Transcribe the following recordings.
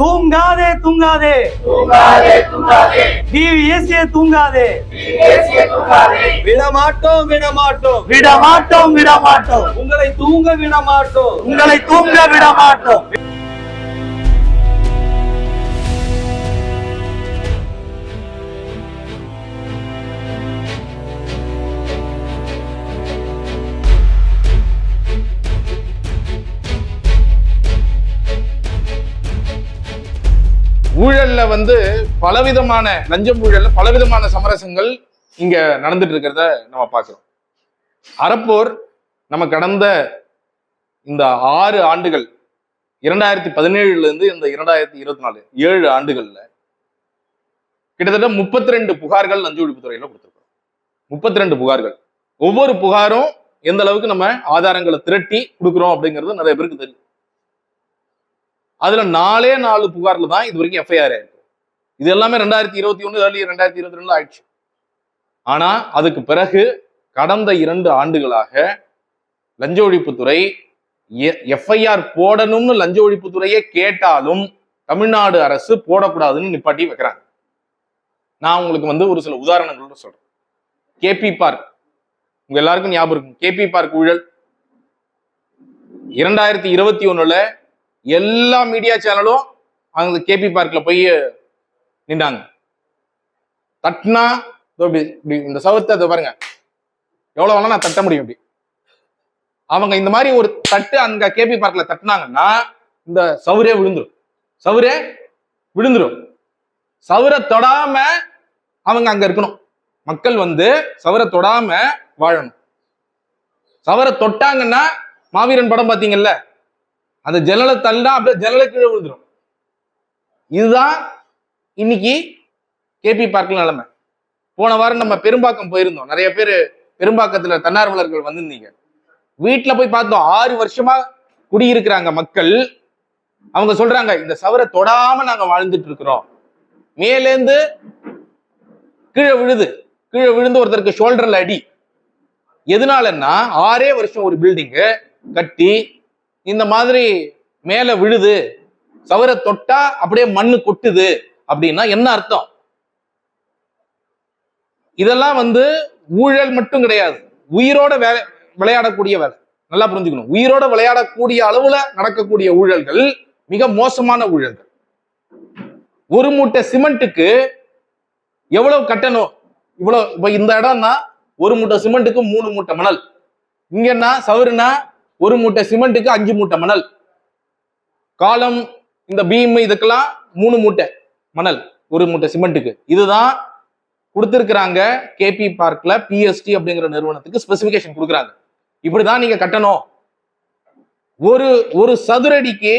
தூங்காதே தூங்காதே டிவிஎஸ்ஏ தூங்காதே விடமாட்டோம் விடமாட்டோம் விடமாட்டோம் விடமாட்டோம் உங்களை தூங்க விடமாட்டோம் உங்களை தூங்க விடமாட்டோம். ஊழல்ல பலவிதமான லஞ்சம் ஊழல்ல பலவிதமான சமரசங்கள் இங்க நடந்துட்டு இருக்கிறத நம்ம பார்க்கிறோம். அறப்போர் நம்ம கடந்த இந்த 6 ஆண்டுகள் 2017 இருந்து இந்த 2024 7 ஆண்டுகள்ல கிட்டத்தட்ட 32 புகார்கள் லஞ்ச ஒழிப்புத்துறையில கொடுத்திருக்கோம். 32 புகார்கள். ஒவ்வொரு புகாரும் எந்த அளவுக்கு நம்ம ஆதாரங்களை திரட்டி கொடுக்குறோம் அப்படிங்கிறது நிறைய பேருக்கு தெரியும். அதுல 4 புகார்ல தான் இது வரைக்கும் எஃப்ஐஆர் ஆயிருக்கு. இது எல்லாமே 2021 ஏர்லி 2022 ஆயிடுச்சு. ஆனா அதுக்கு பிறகு கடந்த 2 ஆண்டுகளாக லஞ்ச ஒழிப்புத்துறை எஃப்ஐஆர் போடணும்னு லஞ்ச ஒழிப்புத்துறையே கேட்டாலும் தமிழ்நாடு அரசு போடக்கூடாதுன்னு நிப்பாட்டி வைக்கிறாங்க. நான் உங்களுக்கு ஒரு சில உதாரணங்கள் சொல்றேன். கேபி பார்க் உங்க எல்லாருக்கும் ஞாபகம் இருக்கும். கேபி பார்க் ஊழல் 2021 எல்லா மீடியா சேனலும் அங்க கேபி பார்க்ல போய் நின்றாங்க. தட்டினா இந்த சவுத்தை பாருங்க, எவ்வளவு வேணா நான் தட்ட முடியும். அப்படி அவங்க இந்த மாதிரி ஒரு தட்டு அங்க கேபி பார்க்ல தட்டினாங்கன்னா இந்த சவுரே விழுந்துரும். சவுரை தொடாம அவங்க அங்க இருக்கணும். மக்கள் சவரை தொடாம வாழணும். சவரை தொட்டாங்கன்னா மாவீரன் படம் பாத்தீங்கல்ல, அந்த ஜன்னலை தள்ளா அப்படியே ஜன்னலை கீழே விழுந்துடும். இதுதான் இன்னைக்கு கேபி பார்க்ல நிலைமை. போன வாரம் நம்ம பெரும்பாக்கம் போயிருந்தோம். நிறைய பேர் பெரும்பாக்கத்துல தன்னார்வலர்கள் வந்திருந்தீங்க. வீட்டுல போய் பார்த்தோம். 6 வருஷமா குடியிருக்கிறாங்க மக்கள். அவங்க சொல்றாங்க, இந்த சவரை தொடாம நாங்க வாழ்ந்துட்டு இருக்கிறோம். மேலேந்து கீழே விழுந்து ஒருத்தருக்கு ஷோல்டர்ல அடி. எதனாலன்னா 6 வருஷம் ஒரு பில்டிங்கு கட்டி இந்த மாதிரி மேல விழுது, சவரை தொட்டா அப்படியே மண்ணு கொட்டுது அப்படின்னா என்ன அர்த்தம்? இதெல்லாம் ஊழல் மட்டும் கிடையாது, உயிரோட விளையாடக்கூடிய வேலை. நல்லா புரிஞ்சுக்கணும். உயிரோட விளையாடக்கூடிய அளவுல நடக்கக்கூடிய ஊழல்கள் மிக மோசமான ஊழல்கள். ஒரு மூட்டை சிமெண்ட்டுக்கு எவ்வளவு கட்டணும்? இவ்வளவு. இப்ப இந்த இடம்னா ஒரு மூட்டை சிமெண்ட்டுக்கு 3 மூட்டை மணல். இங்கன்னா சவருனா ஒரு மூட்டை சிமெண்ட்டுக்கு 5 மூட்டை மணல். காலம் இந்த பீம் இதுக்கெல்லாம் 3 மூட்டை மணல் ஒரு மூட்டை சிமெண்ட்டுக்கு. இதுதான் கொடுத்திருக்கிறாங்க. கேபி பார்க்ல பிஎஸ்டி அப்படிங்கிற நிறுவனத்துக்கு ஸ்பெசிபிகேஷன் கொடுக்குறாங்க. இப்படிதான் நீங்க கட்டணும். ஒரு சதுரடிக்கு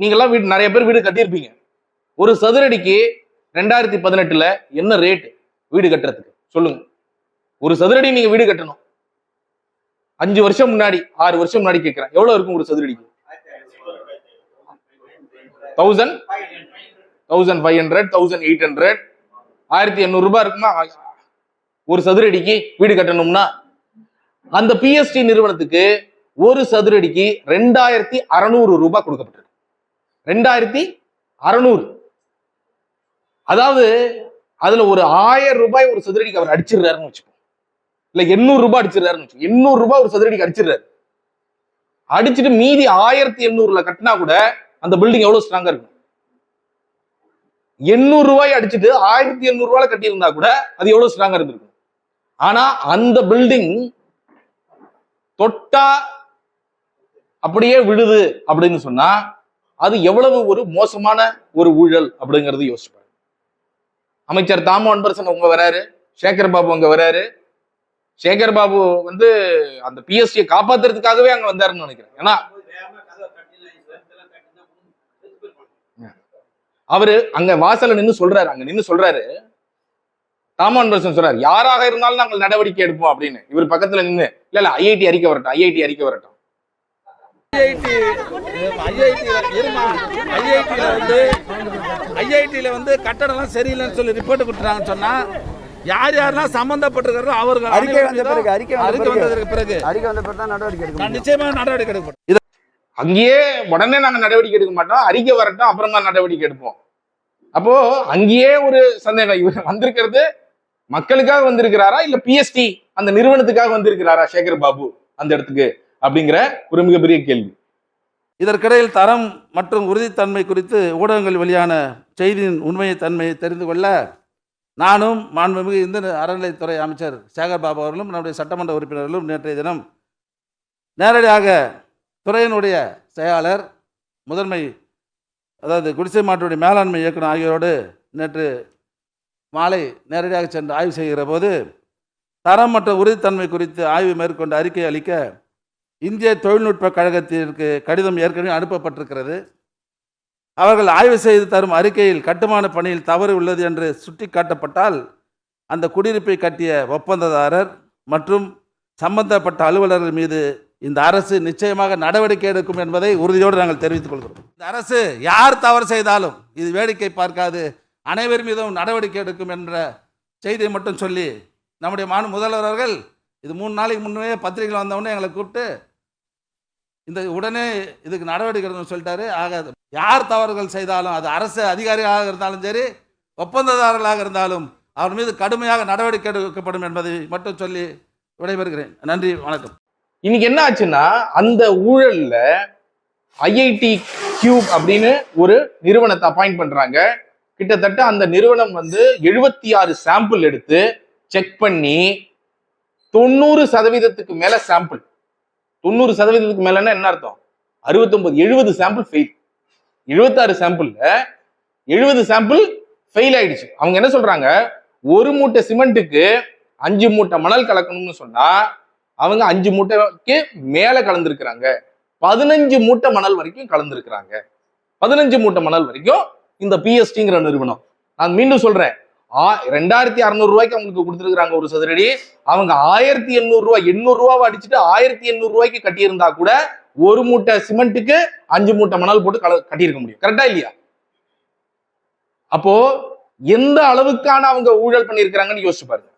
நீங்கெல்லாம் நிறைய பேர் வீடு கட்டியிருப்பீங்க. ஒரு சதுரடிக்கு 2018 என்ன ரேட் வீடு கட்டுறதுக்கு சொல்லுங்க. ஒரு சதுரடி நீங்க வீடு கட்டணும் 5 வருஷம் முன்னாடி 6 வருஷம் முன்னாடி கேட்கிறேன், எவ்வளவு இருக்கும் ஒரு சதுரடிக்கு? 1500 1800 1800 ரூபாய் இருக்குமா ஒரு சதுரடிக்கு வீடு கட்டணும்னா? அந்த பிஎஸ்டி நிறுவனத்துக்கு ஒரு சதுரடிக்கு 2600 ரூபாய் கொடுக்கப்பட்டிருக்கு. 2600. அதாவது அதுல ஒரு 1000 ரூபாய் ஒரு சதுரடிக்கு அவர் அடிச்சிடுறாருன்னு வச்சுக்கோ, இல்ல 800 ரூபாய் அடிச்சிடறாருன்னு வச்சு 800 ரூபாய் ஒரு சதுரடிக்கு அடிச்சிடறாரு. அடிச்சுட்டு மீதி 1800 கட்டினா கூட அந்த பில்டிங் எவ்வளவு ஸ்ட்ராங்கா இருக்கும்? 800 ரூபாய் அடிச்சுட்டு 1800 ரூபாய் கட்டியிருந்தா கூட அது எவ்வளவு ஸ்ட்ராங்கா இருந்திருக்கும். ஆனா அந்த பில்டிங் தொட்டா அப்படியே விழுது அப்படின்னு சொன்னா அது எவ்வளவு ஒரு மோசமான ஒரு ஊழல் அப்படிங்கிறது யோசிப்பாரு. அமைச்சர் தாமோ அன்பரசன் உங்க வராரு, சேகர் பாபு அங்க வராரு. சேகர் பாபு அந்த பிஎஸ்டியை காப்பாத்துறதுக்காகவே அங்க வந்தாருன்னு நினைக்கிறேன். ஏன்னா அவரு அங்க வாசல்ல நின்னு சொல்றாரு, தாமோ அன்பரசன் சொல்றாரு, யாராக இருந்தாலும் நாங்கள் நடவடிக்கை எடுப்போம் அப்படின்னு. இவர் பக்கத்துல நின்று இல்ல ஐஐடி அறிக்கை வரட்டும். ஐஐடியில கட்டடம் சரியில்லைன்னு சொல்லி ரிப்போர்ட் கொடுத்துறாங்கன்னு சொன்னா யார் யாரெல்லாம் சம்பந்தப்பட்டிருக்காரோ அவர்கள் அறிக்கை வந்ததற்கு பிறகு தான் நடவடிக்கை எடுக்கணும். நிச்சயமா நடவடிக்கை எடுக்கணும். அங்கேயே உடனே நாங்க நடவடிக்கை எடுக்க மாட்டோம், அறிக்கை வரட்டும் அப்புறம் தான் நடவடிக்கை எடுப்போம். அப்போ அங்கேயே ஒரு சந்தேகம், இவர் வந்திருக்கிறது மக்களுக்காக வந்திருக்கிறாரா இல்ல பிஎஸ்டி அந்த நிறுவனத்துக்காக வந்திருக்கிறாரா சேகர் பாபு அந்த இடத்துக்கு அப்படிங்கிற ஒரு மிகப்பெரிய கேள்வி. இதற்கிடையில் தரம் மற்றும் உறுதித்தன்மை குறித்து ஊடகங்கள் வெளியான செய்தியின் உண்மையை தன்மையை தெரிந்து கொள்ள நானும் மாண்புமிகு இந்து அறநிலைத்துறை அமைச்சர் சேகர் பாபு அவர்களும் நம்முடைய சட்டமன்ற உறுப்பினர்களும் நேற்றைய தினம் நேரடியாக துறையினுடைய செயலாளர், முதன்மை அதாவது குடிசை மாற்றுடைய மேலாண்மை இயக்குனர் ஆகியோரோடு நேற்று மாலை நேரடியாக சென்று ஆய்வு செய்கிற போது தரம் மற்றும் உறுதித்தன்மை குறித்து ஆய்வு மேற்கொண்டு அறிக்கை அளிக்க இந்திய தொழில்நுட்ப கழகத்திற்கு கடிதம் ஏற்கனவே அனுப்பப்பட்டிருக்கிறது. அவர்கள் ஆய்வு செய்து தரும் அறிக்கையில் கட்டுமான பணியில் தவறு உள்ளது என்று சுட்டி காட்டப்பட்டால் அந்த குடியிருப்பை கட்டிய ஒப்பந்ததாரர் மற்றும் சம்பந்தப்பட்ட அலுவலர்கள் மீது இந்த அரசு நிச்சயமாக நடவடிக்கை எடுக்கும் என்பதை உறுதியோடு நாங்கள் தெரிவித்துக் கொள்கிறோம். இந்த அரசு யார் தவறு செய்தாலும் இது வேடிக்கை பார்க்காது, அனைவர் மீதும் நடவடிக்கை எடுக்கும் என்ற செய்தியை மட்டும் சொல்லி நம்முடைய முதல்வர் அவர்கள் இது 3 நாளைக்கு முன்னே பத்திரிகையில் வந்தவுடனே எங்களை கூப்பிட்டு இந்த உடனே இதுக்கு நடவடிக்கை எடுக்கணும்னு சொல்லிட்டாரு. ஆக யார் தவறுகள் செய்தாலும் அது அரசு அதிகாரிகளாக இருந்தாலும் சரி ஒப்பந்ததாரர்களாக இருந்தாலும் அவர் மீது கடுமையாக நடவடிக்கை எடுக்கப்படும் என்பதை மட்டும் சொல்லி விடைபெறுகிறேன். நன்றி, வணக்கம். இன்னைக்கு என்ன ஆச்சுன்னா, அந்த ஊழல்ல ஐஐடி கியூப் அப்படின்னு ஒரு நிறுவனத்தை அப்பாயிண்ட் பண்றாங்க. கிட்டத்தட்ட அந்த நிறுவனம் 76 சாம்பிள் எடுத்து செக் பண்ணி 90% மேல சாம்பிள், 90% மேலன்னா என்ன அர்த்தம், 69-70 சாம்பிள் ஃபெயில். 76 சாம்பிள்ல 70 சாம்பிள் ஃபெயில் ஆயிடுச்சு. அவங்க என்ன சொல்றாங்க, ஒரு மூட்டை சிமெண்ட்டுக்கு 5 மூட்டை மணல் கலக்கணும்னு சொன்னா அவங்க 5 மூட்டைக்கு மேல கலந்துருக்கிறாங்க. 15 மூட்டை மணல் வரைக்கும் கலந்துருக்கிறாங்க. 15 மூட்டை மணல் வரைக்கும் இந்த பிஎஸ்டிங்கிற நிறுவனம். நான் மீண்டும் சொல்றேன், 2600 ரூபாய்க்கு அவங்களுக்கு கொடுத்துருக்காங்க ஒரு சதுரடி. அவங்க 1800 ரூபாய் 800 ரூபாவை அடிச்சுட்டு 1800 ரூபாய்க்கு கட்டியிருந்தா கூட ஒரு மூட்டை சிமெண்ட்டுக்கு 5 மூட்டை மணல் போட்டு கட்டியிருக்க முடியும். கரெக்டா இல்லையா? அப்போ எந்த அளவுக்கான அவங்க ஊழல் பண்ணியிருக்கிறாங்கன்னு யோசிச்சு பாருங்க.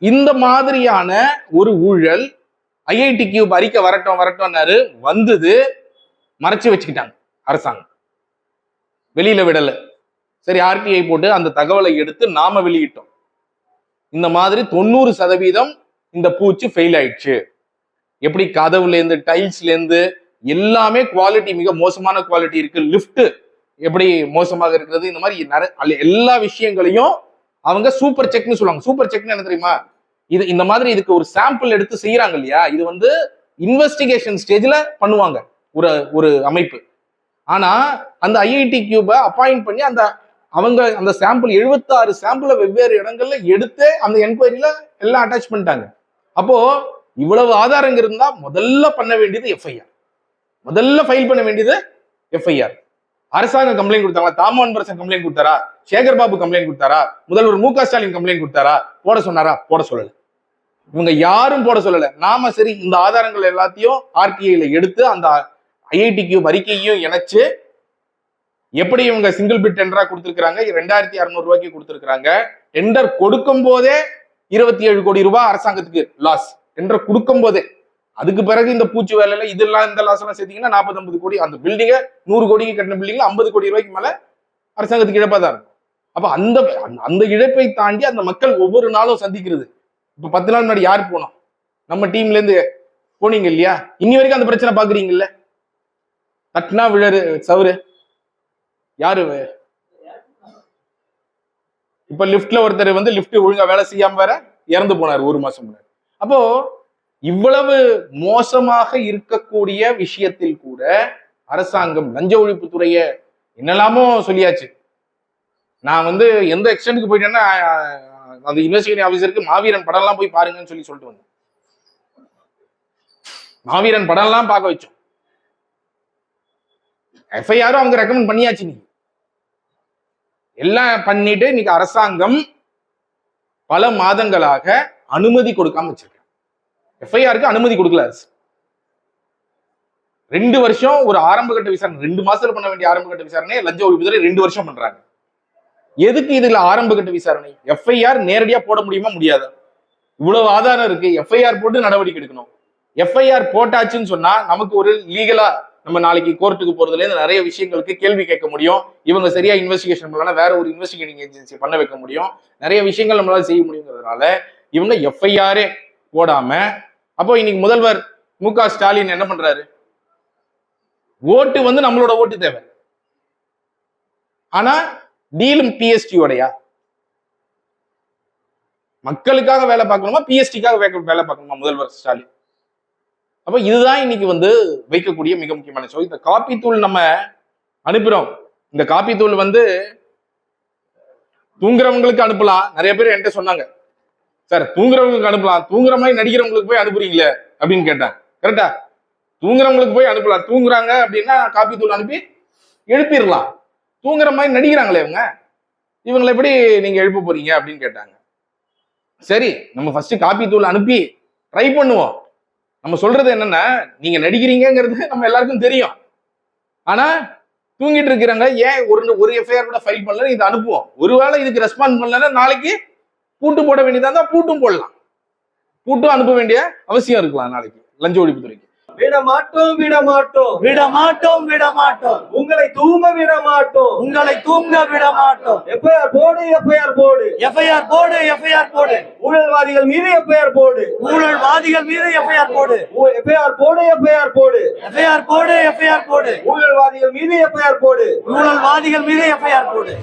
இந்த மாதிரியான ஒரு ஊழல் ஐஐடி கியூப் அறிக்கை வரட்டும்னாரு, வந்தது மறைச்சு வச்சுக்கிட்டாங்க அரசாங்கம், வெளியில விடல. சரி, ஆர்டிஐ போட்டு அந்த தகவலை எடுத்து நாம வெளியிட்டோம். இந்த மாதிரி 90% இந்த பூச்சி ஃபெயில் ஆயிடுச்சு. எப்படி கதவுல இருந்து டைல்ஸ்ல இருந்து எல்லாமே குவாலிட்டி மிக மோசமான குவாலிட்டி இருக்கு. லிஃப்ட் எப்படி மோசமாக இருக்கிறது, இந்த மாதிரி எல்லா விஷயங்களையும் அவங்க சூப்பர் செக்னு சொல்லுவாங்க. சூப்பர் செக்னு என்ன தெரியுமா, இது இந்த மாதிரி இதுக்கு ஒரு சாம்பிள் எடுத்து செய்யறாங்க இல்லையா, இது இன்வெஸ்டிகேஷன் ஸ்டேஜ்ல பண்ணுவாங்க ஒரு அமைப்பு. ஆனா அந்த ஐஐடி கியூபை அப்பாயிண்ட் பண்ணி அவங்க அந்த சாம்பிள் 76 சாம்பிளை வெவ்வேறு இடங்கள்ல எடுத்து அந்த என்கொயரியில எல்லாம் அட்டாச் பண்ணிட்டாங்க. அப்போ இவ்வளவு ஆதாரங்கள் இருந்தா முதல்ல பண்ண வேண்டியது எஃப்ஐஆர், முதல்ல ஃபைல் பண்ண வேண்டியது எஃப்ஐஆர். அரசாங்கம் கம்ப்ளைண்ட் கொடுத்தாங்களா? தாமோன்பரசன் கம்ப்ளைண்ட் கொடுத்தாரா? சேகர் பாபு கம்ப்ளைண்ட் கொடுத்தாரா? முதல்வர் மு க ஸ்டாலின் கம்ப்ளைண்ட் கொடுத்தாரா? போட சொன்னாரா? போட சொல்லல. இவங்க யாரும் போட சொல்லல. நாம சரி இந்த ஆதாரங்கள் எல்லாத்தையும் ஆர்டிஐல எடுத்து அந்த ஐஐடி கியூப் அறிக்கையும் இணைச்சு எப்படி இவங்க சிங்கிள் பிட் டெண்டரா கொடுத்திருக்காங்க, 2600 ரூபாய்க்கு கொடுத்திருக்காங்க. டெண்டர் கொடுக்கும் போதே 27 கோடி ரூபாய் அரசாங்கத்துக்கு லாஸ். டெண்டர் கொடுக்கும் போதே. அதுக்கு பிறகு இந்த பூச்சி வேலையில இதெல்லாம் இந்த லாஸ் எல்லாம் சேர்த்தீங்கன்னா 40-50 கோடி. அந்த பில்டிங்க 100 கோடிக்கு கட்டின பில்டிங்ல 50 கோடி ரூபாய்க்கு மேல அரசாங்கத்துக்கு இழப்பா தான் இருக்கும். அப்ப அந்த இழப்பை தாண்டி அந்த மக்கள் ஒவ்வொரு நாளும் சந்திக்கிறது. இப்ப 10 நாள் முன்னாடி யார் போனோம்? நம்ம டீம்ல இருந்து போனீங்க இல்லையா? இன்னி வரைக்கும் அந்த பிரச்சனை பாக்குறீங்கல்ல? தட்னா விழரு சவுரு யாரு? இப்ப லிப்ட்ல ஒருத்தர் லிப்ட் ஒழுங்கா வேலை செய்யாம வேற இறந்து போனார் 1 மாசம் முன்னாடி. அப்போ இவ்வளவு மோசமாக இருக்கக்கூடிய விஷயத்தில் கூட அரசாங்கம் லஞ்ச ஒழிப்புத்துறைய என்னெல்லாமோ சொல்லியாச்சு. நான் எந்த எக்ஸ்டென்ட்க்கு போயிட்டேன்னா அந்த இன்வெஸ்டிகேட்டிவ் ஆபீசருக்கு மாவீரன் படம் எல்லாம் போய் பாருங்கன்னு சொல்லிட்டு வந்தேன். மாவீரன் படம் எல்லாம் பார்க்க வச்சோம். எஃப்ஐஆரும் அவங்க ரெக்கமெண்ட் பண்ணியாச்சு. நீங்க எல்லாம் பண்ணிட்டு இன்னைக்கு அரசாங்கம் பல மாதங்களாக அனுமதி கொடுக்காம வச்சிருக்க. எஃப்ஐஆருக்கு அனுமதி கொடுக்கல அரசு. 2 வருஷம் ஒரு ஆரம்ப கட்ட விசாரணை, 2 மாசத்துல பண்ண வேண்டிய ஆரம்ப கட்ட விசாரணை லஞ்ச ஒழிப்புத்துறை 2 வருஷம் பண்றாங்க. எதுக்கு இதுல ஆரம்ப கட்ட விசாரணை? எஃப்ஐஆர் நேரடியா போட முடியுமா? முடியாதா? இவ்வளவு ஆதாரம் இருக்கு, எஃப்ஐஆர் போட்டு நடவடிக்கை எடுக்கணும். எஃப்ஐஆர் போட்டாச்சுன்னு சொன்னா நமக்கு ஒரு லீகலா நம்ம நாளைக்கு கோர்ட்டுக்கு போறதுல இருந்து நிறைய விஷயங்களுக்கு கேள்வி கேட்க முடியும். இவங்க சரியா இன்வெஸ்டிகேஷன் பண்ணலாம், வேற ஒரு இன்வெஸ்டிகேட்டிங் ஏஜென்சி பண்ண வைக்க முடியும், நிறைய விஷயங்கள் நம்மளால செய்ய முடியுங்கிறதுனால இவங்க எஃப்ஐஆரே போடாம, அப்போ இன்னைக்கு முதல்வர் மு.க. ஸ்டாலின் என்ன பண்றாரு? ஓட்டு வந்து நம்மளோட ஓட்டு தேவை, ஆனா டீலும் பிஎஸ்டியோடையா? மக்களுக்காக வேலை பார்க்கணுமா, பிஎஸ்டிக்காக வேலை பார்க்கணுமா முதல்வர் ஸ்டாலின்? அப்ப இதுதான் இன்னைக்கு வந்து வைக்கக்கூடிய மிக முக்கியமான விஷயம். இந்த காப்பி தூள் நம்ம அனுப்புறோம். இந்த காப்பி தூள் வந்து தூங்குறவங்களுக்கு அனுப்பலாம். நிறைய பேர் என்கிட்ட சொன்னாங்க, சார் தூங்குறவங்களுக்கு அனுப்பலாம், தூங்குற மாதிரி நடிக்கிறவங்களுக்கு போய் அனுப்புறீங்களே அப்படின்னு கேட்டாங்க. கரெக்டா? தூங்குறவங்களுக்கு போய் அனுப்பலாம், தூங்குறாங்க அப்படின்னா காப்பி தூள் அனுப்பி எழுப்பிடலாம். தூங்குற மாதிரி நடிக்கிறாங்களே இவங்களை எப்படி நீங்க எழுப்ப போறீங்க அப்படின்னு கேட்டாங்க. சரி, நம்ம ஃபர்ஸ்ட் காப்பி தூள் அனுப்பி ட்ரை பண்ணுவோம். நம்ம சொல்றது என்னன்னா, நீங்க நடிக்கிறீங்கிறது நம்ம எல்லாருக்கும் தெரியும், ஆனா தூங்கிட்டு இருக்கிறாங்க, ஏன் ஒரு எஃப்ஐஆர் கூட ஃபைல் பண்ணல, இதை அனுப்புவோம். ஒருவேளை இதுக்கு ரெஸ்பாண்ட் பண்ணலன்னா நாளைக்கு பூட்டு போட வேண்டியதா இருந்தா பூட்டும் போடலாம், பூட்டும் அனுப்ப வேண்டிய அவசியம் இருக்கலாம் நாளைக்கு லஞ்ச ஒழிப்புத்துறைக்கு. விட மாட்டோம், விட மாட்டோம், விட மாட்டோம், விட மாட்டோம், உங்களை தூங்க விட மாட்டோம், உங்களை தூங்க விட மாட்டோம். எஃப்ஐஆர் போடு, எஃப்ஐஆர் போடு, எஃப்ஐஆர் போடு, எஃப்ஐஆர் போடு, ஊழல்வாதிகள் மீது எஃப்ஐஆர் போடு, ஊழல்வாதிகள் மீது எஃப்ஐஆர் போடு, எஃப்ஐஆர் போடு, எஃப்ஐஆர் போடு, எஃப்ஐஆர் போடு, எஃப்ஐஆர் போடு, ஊழல்வாதிகள் மீது எஃப்ஐஆர் போடு, ஊழல்வாதிகள் மீது எஃப்ஐஆர் போடு.